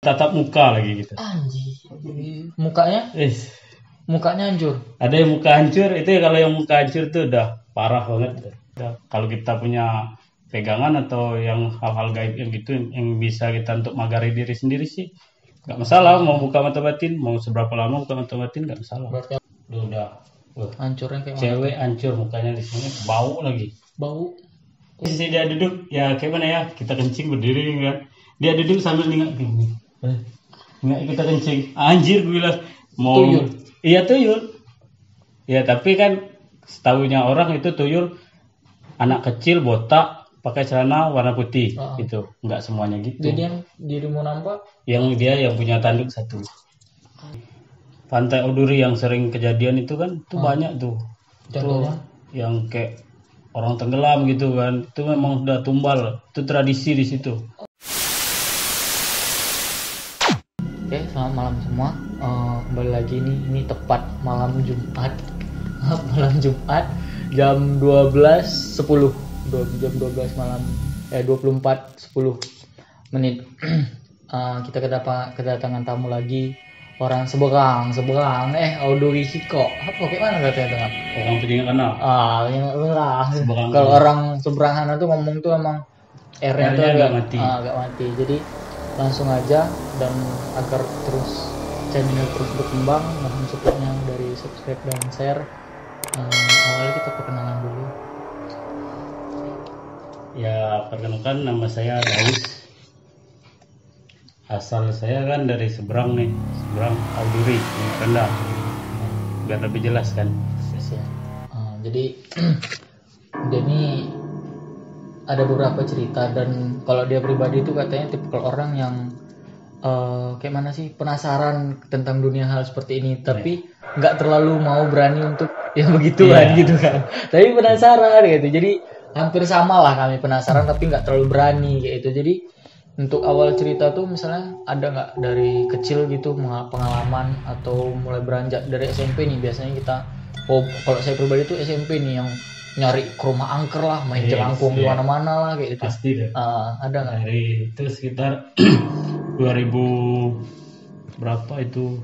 tatap muka lagi gitu. Anjir. Mukanya hancur. Ada yang muka hancur, itu kalau yang muka hancur tuh udah parah banget. Kalau kita punya pegangan atau yang hal-hal gaib yang gitu yang bisa kita untuk magari diri sendiri sih nggak masalah. Mau buka mata batin, mau seberapa lama buka mata batin nggak masalah. Berarti Udah. hancurnya kayak mana? Cewek hancur mukanya di sini, bau lagi. Bau. Sisi dia duduk, ya kayak mana ya? Kita kencing berdiri kan. Dia duduk sambil nengok gini. Nggak kita kencing. Anjir gue bilang mau. Tuyul. Iya tuyul. Ya tapi kan setahunya orang itu tuyul anak kecil botak pakai celana warna putih gitu. Nggak semuanya gitu. Jadi yang dirimu nampak? Yang dia yang punya tanduk satu. Pantai Oduri yang sering kejadian itu kan itu banyak tuh. Contohnya? Itu yang kayak orang tenggelam gitu kan. Itu memang udah tumbal. Itu tradisi di situ. Oke, selamat malam semua. Kembali lagi nih, ini tepat malam Jumat. Malam Jumat jam 12.10. Jam 12 malam 24.10 menit. Kita kedatangan tamu lagi, orang seberang Odori Hiko. Apa kayak mana katanya tengah? Orang penting kenal. Seberang. Kalau orang seberangan tuh ngomong tuh emang R-nya tuh agak mati. Agak mati. Jadi langsung aja, dan agar terus channel terus berkembang, mohon supportnya dari subscribe dan share. Awalnya kita perkenalan dulu. Ya perkenalkan, nama saya Daus. Asal saya kan dari seberang nih, seberang Oduri, Rendang. Biar lebih jelas kan. Yes, ya. Jadi dia ini ada beberapa cerita, dan kalau dia pribadi itu katanya tipikal orang yang kayak mana sih, penasaran tentang dunia hal seperti ini, tapi nggak terlalu mau berani untuk yang begituan gitu kan. Tapi penasaran gitu. Jadi hampir sama lah, kami penasaran tapi nggak terlalu berani kayak itu. Jadi untuk awal cerita tuh misalnya ada nggak dari kecil gitu pengalaman, atau mulai beranjak dari SMP nih biasanya kita. Kalau saya pribadi tuh SMP nih yang nyari ke rumah angker lah, main jelangkung di mana-mana lah kayak gitu. Pasti deh. Ada nggak? Dari itu sekitar 2000 berapa itu?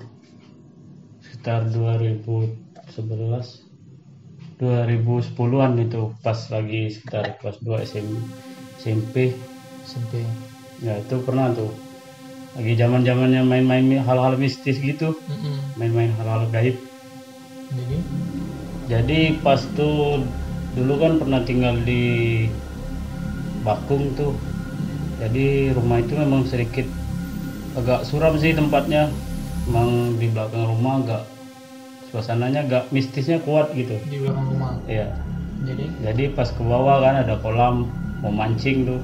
Sekitar 2011 2010-an itu, pas lagi sekitar kelas 2 SMP. Ya itu pernah tuh. Lagi zaman-zamannya main-main hal-hal mistis gitu. Main-main hal-hal gaib. Jadi pas tuh dulu kan pernah tinggal di Bakung tuh. Jadi rumah itu memang sedikit agak suram sih tempatnya. Memang di belakang rumah agak suasananya agak mistisnya kuat gitu. Di belakang rumah. Iya. Jadi pas ke bawah kan ada kolam, mau mancing tuh.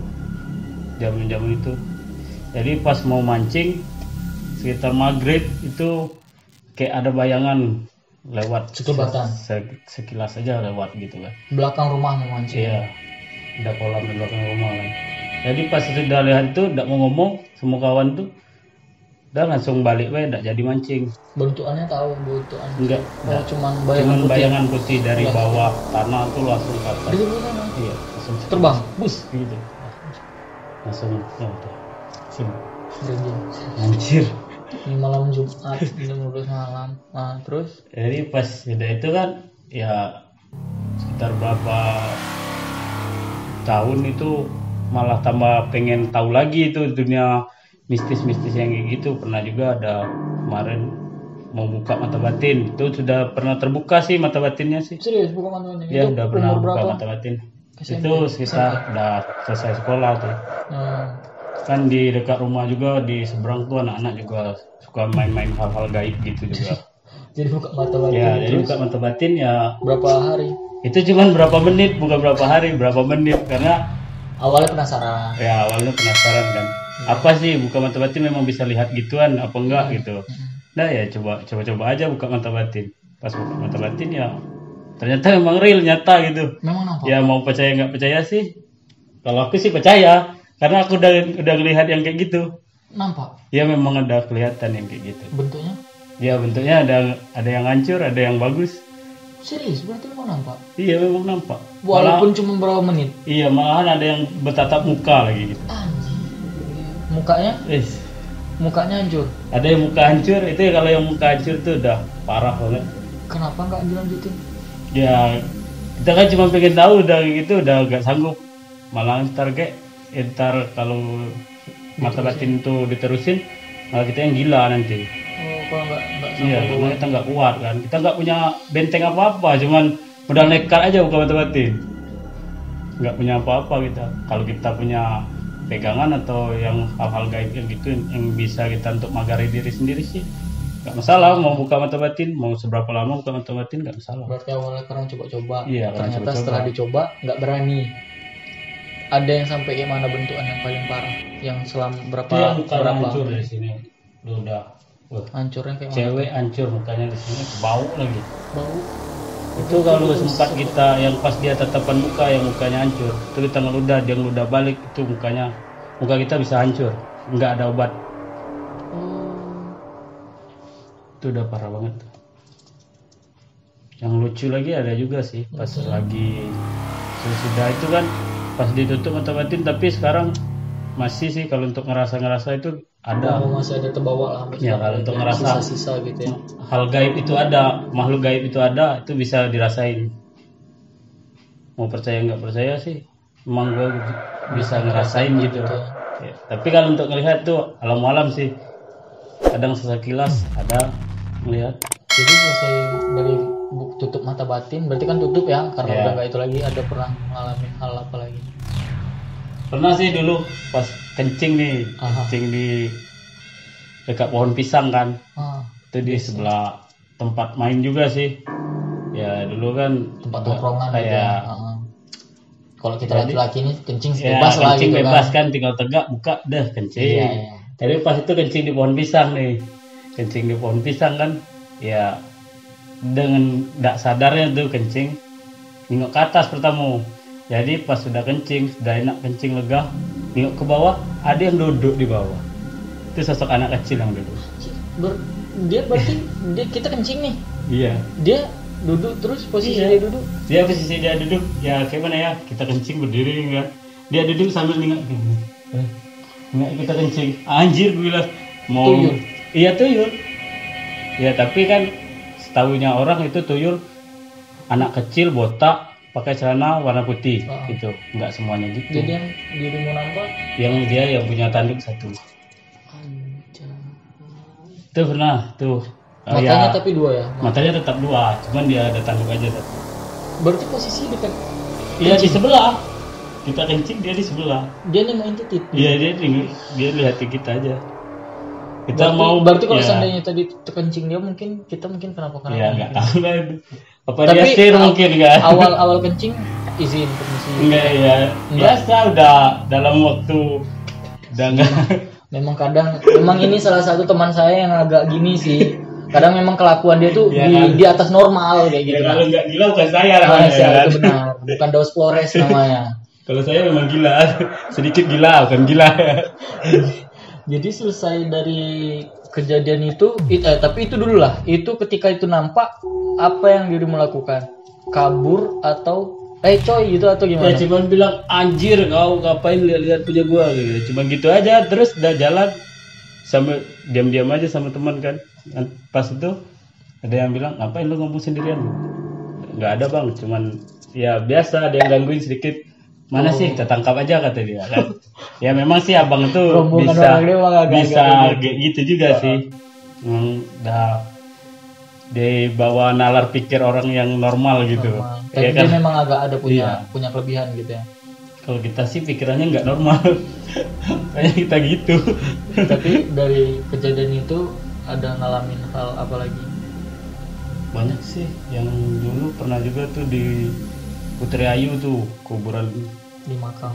Jam-jam itu. Jadi pas mau mancing sekitar maghrib itu kayak ada bayangan lewat sekelebatan. Sekilas aja lewat gitu kan. Belakang rumah mau mancing. Iya. Ada kolam di belakang rumah kan. Jadi pas sudah lihat itu udah mau ngomong semua kawan tuh udah langsung balik enggak jadi mancing. Bentukannya tahu bentukannya? Enggak. Cuman bayangan putih dari bawah tanah tuh langsung ke atas. Dari bawah tanah? Iya, langsung terbang. Bus gitu. Langsung ya udah. Anjir. Ini malam Jumat, jam 12 malam. Nah, terus? Jadi pas udah itu kan ya sekitar berapa tahun itu malah tambah pengen tahu lagi itu dunia mistis-mistis yang kayak gitu. Pernah juga ada kemarin mau buka mata batin, itu sudah pernah terbuka sih mata batinnya sih. Serius buka mata batin? Ya udah pernah buka mata batin. Itu sekitar udah selesai sekolah tuh. Kan di dekat rumah juga di seberang tuh anak-anak juga suka main-main hal-hal gaib gitu juga. Jadi buka mata batin. Ya, jadi buka mata batin ya. Berapa hari? Itu cuman berapa menit, bukan berapa hari, berapa menit, karena awalnya penasaran. Ya awalnya penasaran kan. Apa sih buka mata batin memang bisa lihat gituan apa enggak gitu. Nah ya coba aja buka mata batin. Pas buka mata batin ya ternyata memang real, nyata gitu. Memang nampak? Ya mau percaya nggak percaya sih. Kalau aku sih percaya karena aku udah lihat yang kayak gitu. Nampak? Ya memang ada kelihatan yang kayak gitu. Bentuknya? Ya bentuknya ada yang hancur, ada yang bagus. Serius? Berarti memang nampak? Iya memang nampak. Walaupun cuma berapa menit? Iya malahan ada yang bertatap muka lagi gitu. Anjir. Mukanya? Mukanya hancur. Ada yang muka hancur, itu ya kalau yang muka hancur itu udah parah banget. Kenapa nggak dilanjutin? Ya kita kan cuma pengen tahu, udah gitu udah gak sanggup, malah ntar kalau mata batin tuh diterusin malah kita yang gila nanti. Oh, kalau nggak Iya, sampai karena kita nggak kuat kan, kita nggak punya benteng apa-apa, cuman modal nekat aja buka mata batin, nggak punya apa-apa kita. Kalau kita punya pegangan atau yang hal-hal gaib yang gitu yang bisa kita untuk magari diri sendiri sih nggak masalah. Mau buka mata batin, mau seberapa lama buka mata batin nggak masalah. Berarti awalnya kalian coba-coba. Iya, kalian Ternyata coba-coba. setelah dicoba nggak berani. Ada yang sampai kayak mana bentukan yang paling parah? Yang selama berapa? Itu yang mukanya berapa? hancur dari sini, udah. Wah, Hancurnya kayak mana? cewek hancur mukanya di sini, bau lagi. Bau. Itu kalau sempat kita yang pas dia tatapan muka yang mukanya hancur, itu kita ngeludah, dia ngeludah balik, itu muka kita bisa hancur, nggak ada obat. Oh. Itu udah parah banget. Yang lucu lagi ada juga sih pas lagi sudah itu kan pas ditutup mata batin, tapi sekarang masih sih kalau untuk ngerasa itu ada. Oh, masih ada terbawa lah. Ya, kalau untuk ngerasa sisa-sisa gitu ya. hal gaib itu ada, makhluk gaib itu ada, itu bisa dirasain. Mau percaya nggak percaya sih, emang gue bisa ngerasain gitu. Ya, tapi kalau untuk ngelihat tuh alam-alam sih, kadang sekilas ada ngelihat. Jadi selesai dari tutup mata batin, berarti kan tutup ya, karena Ya. udah nggak itu lagi. Ada pernah ngalamin hal apa lagi? Pernah sih dulu pas kencing nih, Aha. kencing di dekat pohon pisang kan, Ah, itu di sebelah tempat main juga sih. Ya dulu kan tempat tongkrongan gitu ya. kayak Kalau kita Jadi- laki-laki ini kencing ya, bebas lah kencing gitu bebas kan. kan, tinggal tegak buka dah kencing. Iya, iya. Jadi pas itu kencing di pohon pisang nih, kencing di pohon pisang kan, ya dengan tidak sadarnya tuh kencing nengok ke atas pertama. Jadi pas sudah kencing, sudah enak kencing lega, nengok ke bawah, ada yang duduk di bawah. Itu sosok anak kecil yang duduk. Dia berarti kita kencing nih. Iya. Dia duduk terus posisi Iya. dia duduk. Dia posisi dia duduk, ya kayak mana ya? Kita kencing berdiri kan. Dia duduk sambil nengok gini. Nengok kita kencing. Anjir gue bilang mau. Tuyul. Iya tuyul. Ya tapi kan setahunya orang itu tuyul anak kecil botak pakai celana warna putih Ah. gitu. Enggak semuanya gitu. Jadi yang dirimu nampak. Yang dia yang punya tanduk satu. Itu pernah tuh. Matanya ya, tapi dua ya. matanya tetap dua, cuman dia ada tanduk aja satu. Berarti posisi dekat. Iya di sebelah. Kita kencing dia di sebelah. Dia nemuin titik. Iya dia lihatin kita aja. Kita Berarti kalau ya, seandainya tadi kencing dia mungkin kenapa ya nggak tahu lah itu. Apa Tapi dia share mungkin kan? awal kencing izin permisi. Enggak ya. Biasa udah dalam waktu udah enggak. Memang ini salah satu teman saya yang agak gini sih. Kadang memang kelakuan dia tuh Iya kan? di atas normal kayak Ya, gitu. kalau nggak gila bukan saya Nah, namanya. siapa kan? itu benar, bukan Dos Flores namanya. Kalau saya memang gila, sedikit gila bukan gila. Jadi selesai dari kejadian itu, tapi itu dulu lah. Itu ketika itu nampak, apa yang dirimu lakukan? Kabur atau coy gitu atau Ya gimana? cuman bilang anjir kau ngapain lihat punya gua gitu. Cuman gitu aja terus udah jalan sambil diam-diam aja sama teman kan. Pas itu ada yang bilang ngapain lu ngomong sendirian? Nggak ada bang, cuman ya biasa ada yang gangguin sedikit. Mana sih kita tangkap aja kata dia kan. Ya memang sih abang itu Rombongan bisa orang dia emang bisa agak-agak kayak gitu juga sih. Udah dibawa nalar pikir orang yang normal gitu. Tapi Ya dia kan? memang agak ada Iya. punya kelebihan gitu ya. Kalau kita sih pikirannya nggak normal, kayak kita gitu. Tapi dari kejadian itu ada ngalamin hal apa lagi? Banyak sih, yang dulu pernah juga tuh di Putri Ayu tuh kuburan Di makam.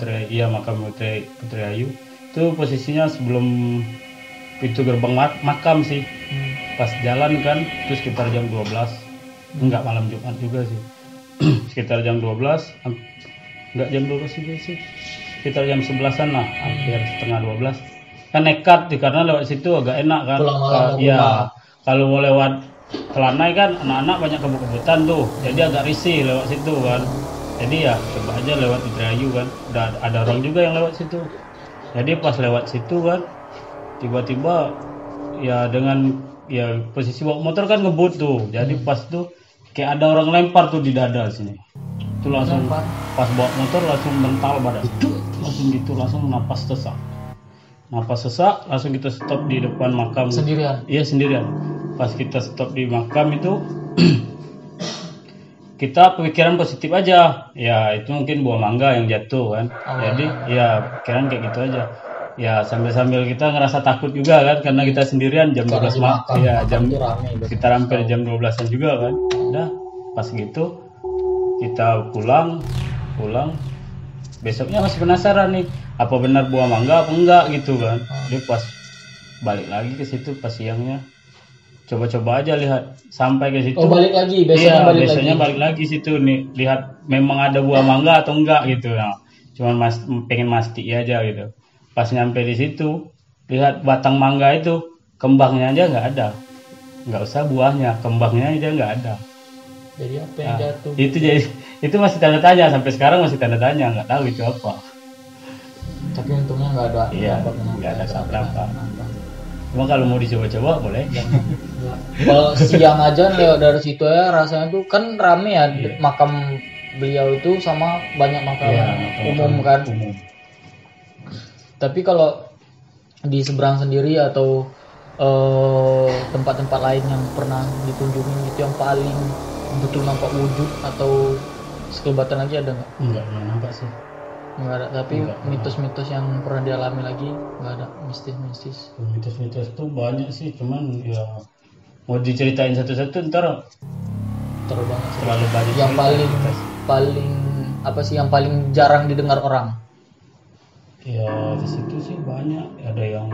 makam Putri Ayu. Itu posisinya sebelum pintu gerbang makam sih. Pas jalan kan, itu sekitar jam 12. Enggak malam Jumat juga sih. Sekitar jam 12, enggak jam 12 juga sih. Sekitar jam 11-an lah, hampir setengah 12. Kan nekat sih karena lewat situ agak enak kan. Pulang malam mau Iya. pulang. Kalau mau lewat Telanai kan anak-anak banyak kebut-kebutan tuh. Jadi agak risih lewat situ kan. Jadi ya coba aja lewat Putri Ayu kan. Udah ada orang juga yang lewat situ. Jadi pas lewat situ kan tiba-tiba ya dengan ya posisi bawa motor kan ngebut tuh, jadi pas tuh kayak ada orang lempar tuh di dada sini, itu langsung Lempar. pas bawa motor langsung mental badan itu langsung gitu, langsung napas sesak, langsung kita stop di depan makam Sendirian. iya sendirian. Pas kita stop di makam itu kita pikiran positif aja, ya itu mungkin buah mangga yang jatuh kan, jadi ya pikiran kayak gitu aja, ya sambil kita ngerasa takut juga kan, karena kita sendirian jam 12 malam, ya jam itu rame biasanya. sekitar hampir jam 12-an juga kan. Udah pas gitu kita pulang besoknya masih penasaran nih apa benar buah mangga apa enggak gitu kan. Jadi pas balik lagi ke situ pas siangnya coba-coba aja lihat sampai ke situ. Balik lagi Iya, biasanya balik lagi situ nih, lihat memang ada buah mangga atau enggak gitu. Nah, cuman pengen mastiin aja gitu. Pas nyampe di situ, lihat batang mangga itu, kembangnya aja nggak ada. Nggak usah buahnya, kembangnya aja nggak ada. Jadi apa yang jatuh? Itu masih tanda tanya, sampai sekarang masih tanda tanya, nggak tahu itu apa. Tapi untungnya nggak ada. Iya, nggak ada apa-apa. Cuma kalau mau dicoba-coba boleh. Kalau siang aja lewat dari situ ya rasanya tuh kan rame ya makam beliau itu sama banyak makam umum kan. Tapi kalau di seberang sendiri atau tempat-tempat lain yang pernah dikunjungi itu yang paling betul nampak wujud atau sekelebatan lagi ada nggak? Enggak nampak sih. Nggak ada, tapi mitos-mitos yang pernah dialami lagi nggak ada, mistis-mistis. Mitos-mitos tuh banyak sih, cuman ya mau diceritain satu-satu ntar Terlalu banyak. terlalu banyak. Yang cerita. paling apa sih yang paling jarang didengar orang? Ya di situ sih banyak, ada yang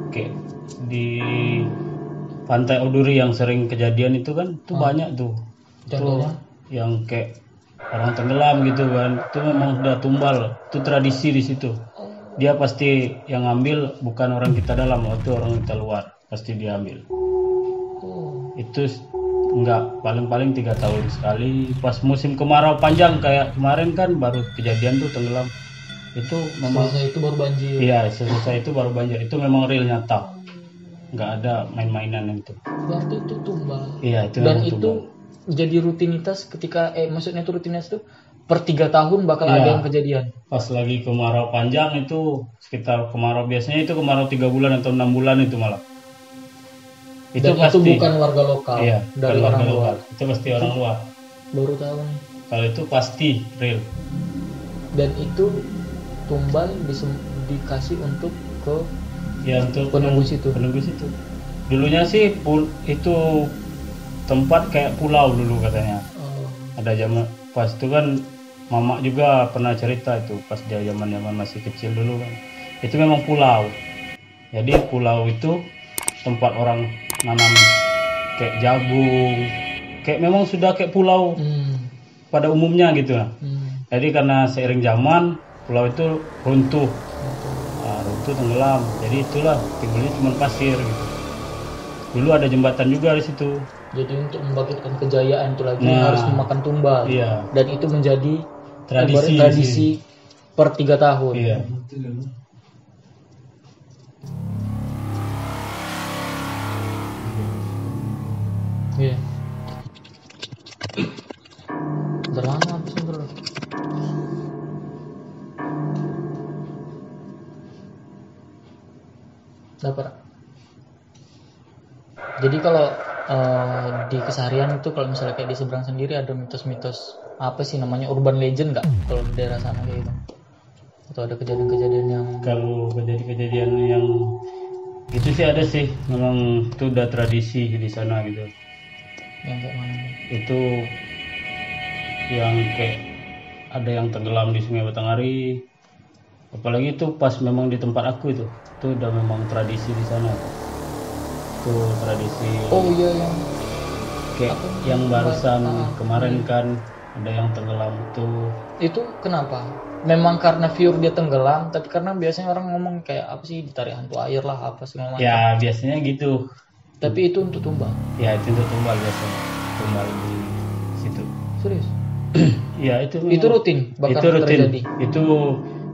kayak di Pantai Oduri yang sering kejadian itu kan, itu banyak tuh. Contohnya? Itu yang kayak orang tenggelam gitu kan, itu memang udah tumbal, itu tradisi di situ. Dia pasti yang ngambil bukan orang kita dalam, itu orang kita luar pasti diambil. Itu enggak, paling 3 tahun sekali pas musim kemarau panjang kayak kemarin kan baru kejadian tuh tenggelam. Itu memang Selesai itu baru banjir. iya, selesai itu baru banjir. Itu memang real nyata, nggak ada main-mainan itu. Berarti itu tumbal. Iya, itu Dan memang itu tumbal. jadi rutinitas ketika maksudnya itu rutinitas itu per 3 tahun bakal ada yang kejadian. Pas lagi kemarau panjang itu sekitar kemarau biasanya itu kemarau 3 bulan atau 6 bulan itu malah. Itu Dan pasti. itu bukan warga lokal. Iya, dari bukan orang warga luar. lokal. Itu pasti orang luar. Baru tahu nih. Kalau itu pasti real. Dan itu tumbal dikasih untuk ke Ya untuk penunggu situ. Penunggu situ. Dulunya sih itu tempat kayak pulau dulu katanya. Ada zaman pas itu kan mama juga pernah cerita itu pas dia zaman masih kecil dulu kan. Itu memang pulau. Jadi pulau itu tempat orang nanam kayak jagung, kayak memang sudah kayak pulau pada umumnya gitu lah. Jadi karena seiring zaman pulau itu runtuh, tenggelam. Jadi itulah timbulnya cuma pasir gitu. Dulu ada jembatan juga di situ. Jadi untuk membangkitkan kejayaan itu lagi harus memakan tumbal. Iya. Dan itu menjadi Tradisi per 3 tahun. Iya. Iya. Udah lama apa sih bro? Dapat. Jadi kalau di keseharian itu kalau misalnya kayak di seberang sendiri ada mitos-mitos apa sih namanya urban legend nggak kalau di daerah sana kayak gitu? Atau ada kejadian-kejadian yang Kalau kejadian yang gitu sih ada sih, memang itu udah tradisi di sana gitu. yang kayak mana? Itu yang kayak ada yang tenggelam di Sungai Batanghari. Apalagi itu pas memang di tempat aku itu udah memang tradisi di sana. Itu tradisi. Oh iya yang kayak apa? Yang barusan kemarin kan ada yang tenggelam itu kenapa? Memang karena view dia tenggelam, tapi karena biasanya orang ngomong kayak apa sih ditarik hantu air lah apa segala macam. ya biasanya gitu. Tapi itu untuk tumbal. Ya itu untuk tumbal biasanya, tumbal di situ. Serius? Ya itu Rutin bakal itu rutin. terjadi. Itu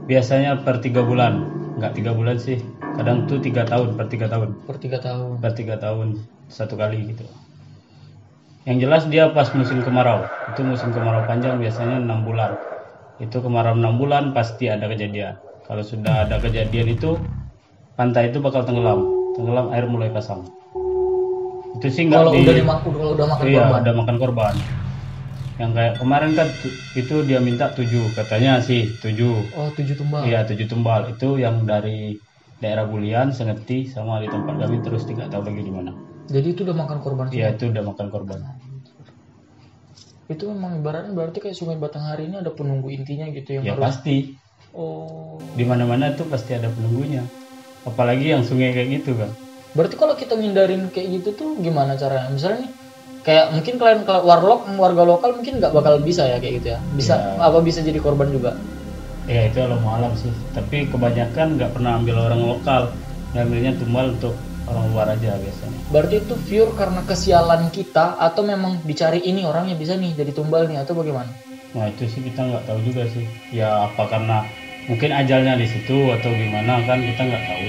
biasanya per 3 bulan, nggak 3 bulan sih, kadang tuh 3 tahun per 3 tahun Per 3 tahun. per 3 tahun satu kali gitu. Yang jelas dia pas musim kemarau, itu musim kemarau panjang biasanya 6 bulan. Itu kemarau 6 bulan pasti ada kejadian. Kalau sudah ada kejadian itu pantai itu bakal tenggelam, air mulai pasang. Itu sih nggak Kalau udah makan iya, korban. udah makan korban. Yang kayak kemarin kan itu dia minta 7, katanya sih 7. Oh, 7 tumbal. Iya 7 tumbal. Itu yang dari daerah Bulian, Sengeti, sama di tempat kami terus tidak tahu lagi di mana. Jadi itu udah makan korban semua. Iya itu udah makan korban. Itu memang ibaratnya berarti kayak Sungai Batanghari ini ada penunggu intinya gitu yang Ya harus. pasti. Oh. Di mana-mana tuh pasti ada penunggunya. Apalagi yang sungai kayak gitu kan. Berarti kalau kita ngindarin kayak gitu tuh gimana caranya? Misalnya nih, kayak mungkin kalian kalau warga lokal mungkin nggak bakal bisa ya kayak gitu ya. Bisa Ya. bisa jadi korban juga. Ya itu alam alam sih. Tapi kebanyakan nggak pernah ambil orang lokal. Ngambilnya tumbal untuk orang luar aja biasanya. Berarti itu pure karena kesialan kita atau memang dicari ini orangnya bisa nih jadi tumbal nih atau bagaimana? Nah itu sih kita nggak tahu juga sih. Ya apa karena mungkin ajalnya di situ atau gimana kan kita nggak tahu.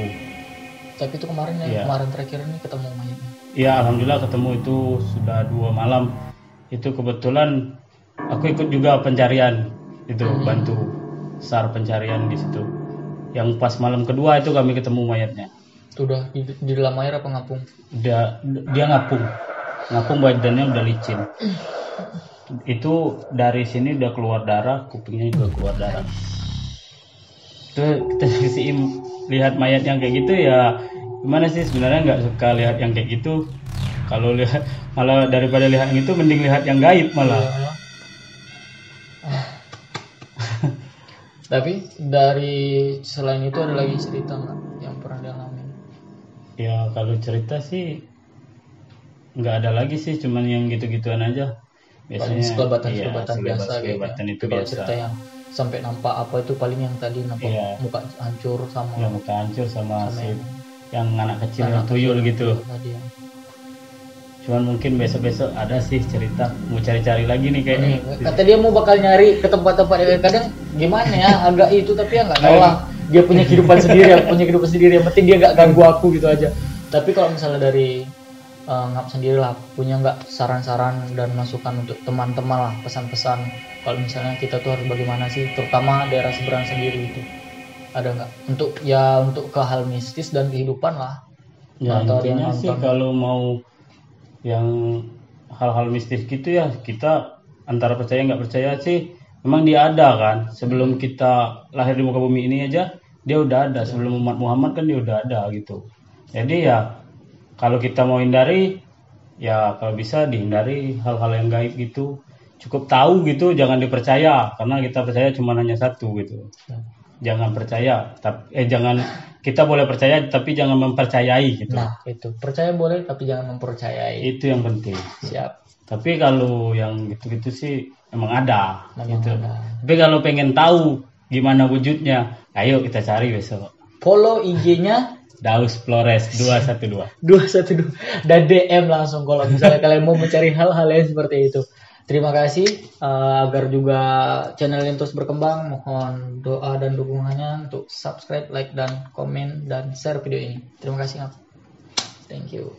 Tapi itu kemarin ya, Iya. kemarin terakhir ini ketemu mayatnya. Ya alhamdulillah ketemu itu sudah 2 malam. Itu kebetulan aku ikut juga pencarian itu bantu SAR pencarian di situ. Yang pas malam kedua itu kami ketemu mayatnya. Itu udah di dalam air apa ngapung? Dia ngapung badannya udah licin. Itu dari sini udah keluar darah, kupingnya juga keluar darah. Itu kita sih lihat mayat yang kayak gitu ya gimana sih, sebenarnya nggak suka lihat yang kayak gitu. Kalau lihat malah daripada lihat yang itu mending lihat yang gaib malah. Tapi dari selain itu ada lagi cerita nggak yang pernah dialami? Ya kalau cerita sih nggak ada lagi sih, cuman yang gitu-gituan aja. Paling Biasanya sekelebatan iya, biasa sekelebatan gitu. itu Kalau biasa. cerita yang sampai nampak apa itu paling yang tadi nampak Iya. muka hancur sama Yang muka hancur sama si yang yang anak kecil anak yang tuyul kecil gitu. tadi ya. Cuman mungkin besok-besok ada sih cerita, mau cari-cari lagi nih kayaknya. Kata dia mau bakal nyari ke tempat-tempat yang kadang gimana ya agak itu tapi ya nggak tahu lah. Dia punya kehidupan sendiri, Yang penting dia nggak ganggu aku gitu aja. Tapi kalau misalnya dari Ngap sendiri lah, punya nggak saran-saran dan masukan untuk teman-teman lah, pesan-pesan kalau misalnya kita tuh harus bagaimana sih, terutama daerah seberang sendiri itu ada nggak untuk ke hal mistis dan kehidupan lah. Ya Atau intinya yang sih nonton. kalau mau yang hal-hal mistis gitu ya kita antara percaya nggak percaya sih, memang dia ada kan. Sebelum kita lahir di muka bumi ini aja dia udah ada, sebelum umat Muhammad kan dia udah ada gitu. Jadi ya kalau kita mau hindari ya kalau bisa dihindari hal-hal yang gaib gitu. Cukup tahu gitu, jangan dipercaya karena kita percaya cuma hanya satu gitu. Jangan percaya, jangan, kita boleh percaya tapi jangan mempercayai gitu. Nah itu percaya boleh tapi jangan mempercayai. Itu yang penting. Siap. Tapi kalau yang gitu-gitu sih emang ada Memang gitu. ada. Tapi kalau pengen tahu gimana wujudnya, ayo kita cari besok. Follow IG-nya Daus Flores 212. 212 dan DM langsung kalau misalnya kalian mau mencari hal-hal yang seperti itu. Terima kasih agar juga channel ini terus berkembang. Mohon doa dan dukungannya untuk subscribe, like dan komen dan share video ini. Terima kasih. Thank you.